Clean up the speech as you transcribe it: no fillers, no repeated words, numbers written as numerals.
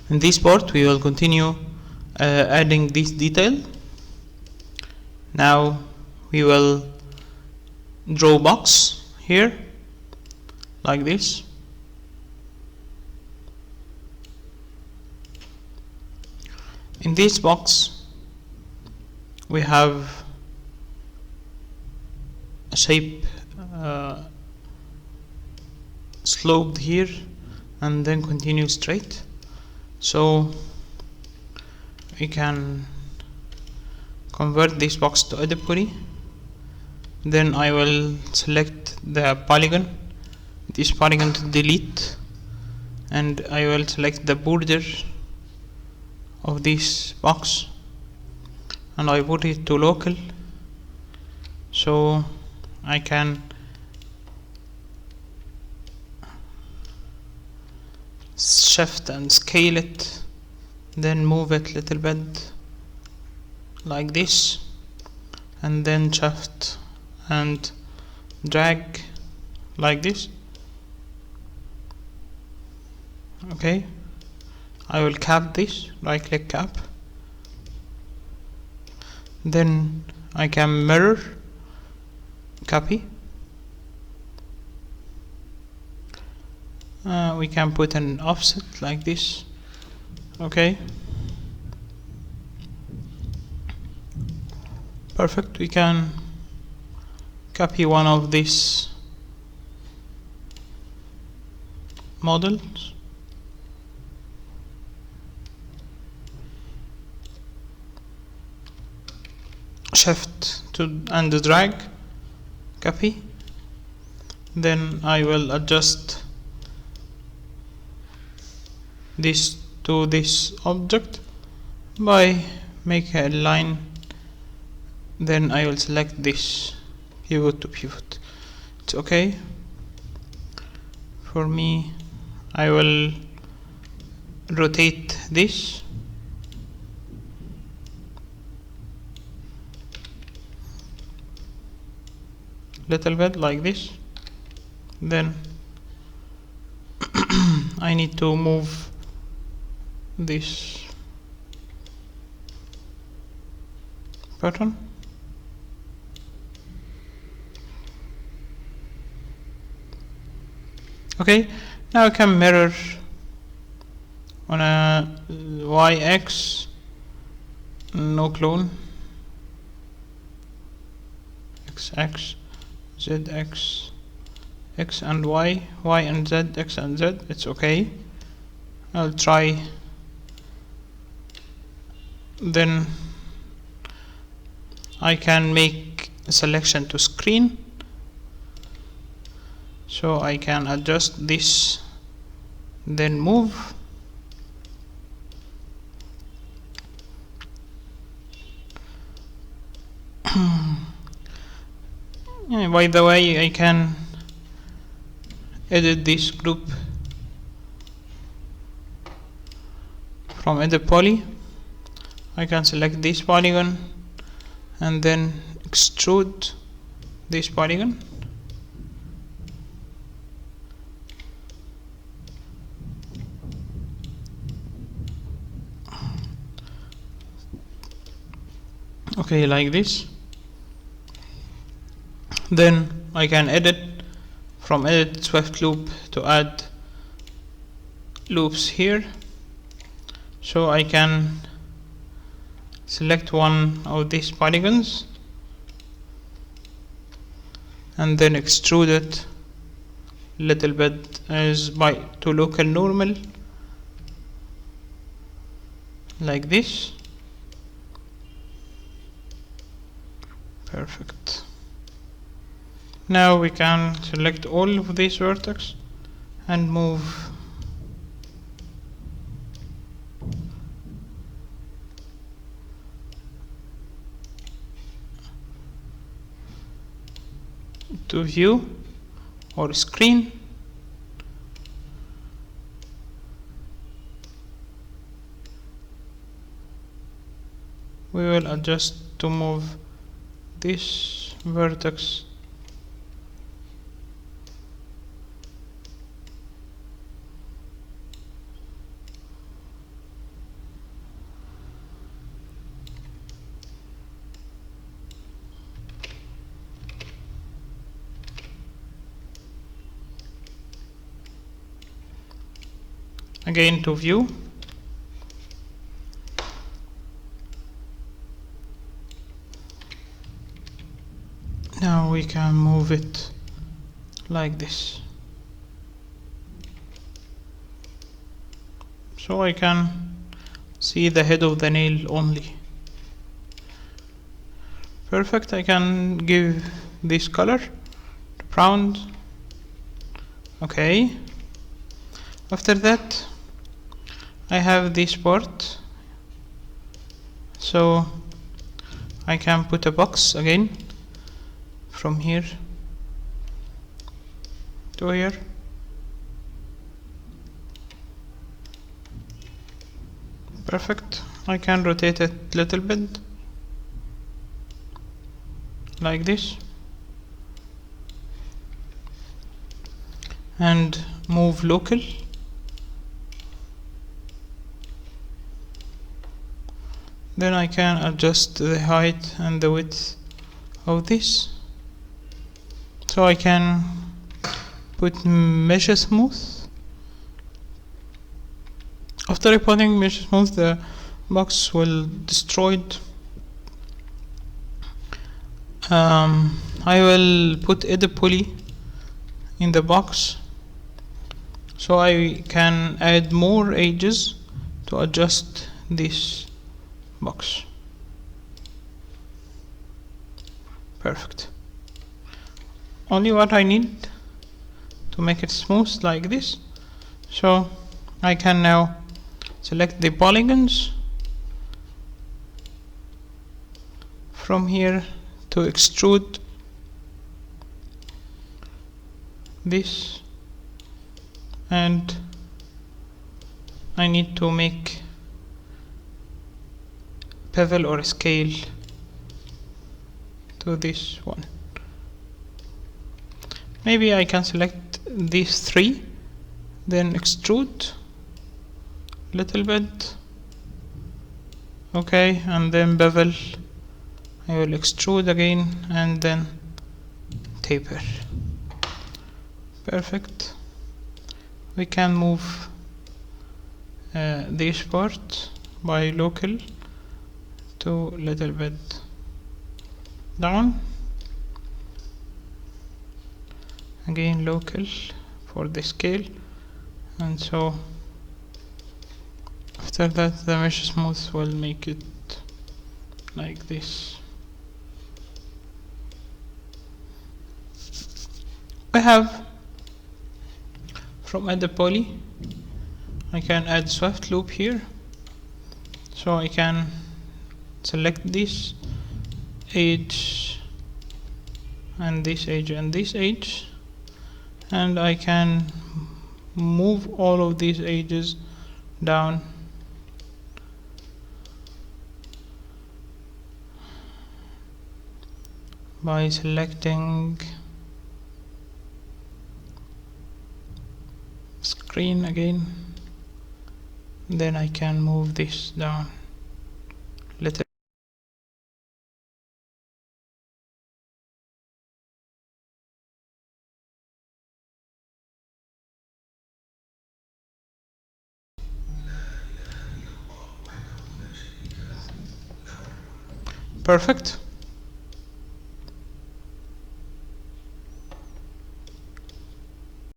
In this part we will continue adding this detail. Now we will draw box here like this. In this box we have a shape sloped here and then continue straight, so we can convert this box to edit poly. Then I will select the polygon, this polygon to delete, and I will select the border of this box and I put it to local, so I can shift and scale it, then move it little bit like this, and then shift and drag like this. Okay, I will cap this, right click cap, then I can mirror copy. We can put an offset like this. Okay, perfect. We can copy one of these models, shift to and drag, copy. Then I will adjust this to this object by make a line, then I will select this pivot to pivot. It's okay for me. I will rotate this, little bit like this, then I need to move this pattern. Okay, now I can mirror on a YX, no clone, XX, ZX, X and Y, Y and Z, X and Z. It's okay. I'll try. Then I can make a selection to screen, so I can adjust this, then move. By the way, I can edit this group from edit poly. I can select this polygon and then extrude this polygon. Okay, like this. Then I can edit from edit Swift loop to add loops here, so I can select one of these polygons and then extrude it little bit as by to local normal like this. Perfect. Now we can select all of these vertex and move to view or screen. We will adjust to move this vertex again to view. Now we can move it like this, so I can see the head of the nail only. Perfect. I can give this color to brown. Okay, after that I have this part, so I can put a box again from here to here. Perfect. I can rotate it a little bit like this and move local. Then I can adjust the height and the width of this, so I can put mesh smooth. After putting mesh smooth, the box will destroyed. I will put edit poly in the box, so I can add more edges to adjust this box. Perfect. Only what I need to make it smooth like this, so I can now select the polygons from here to extrude this, and I need to make bevel or scale to this one. Maybe I can select these three, then extrude little bit. Okay, and then bevel. I will extrude again and then taper. Perfect. We can move this part by local to little bit down. Again local for the scale, and so after that the mesh smooth will make it like this. We have from edit poly, I can add swift loop here, so I can select this edge and this edge and this edge, and I can move all of these edges down by selecting screen again. Then I can move this down little. Perfect.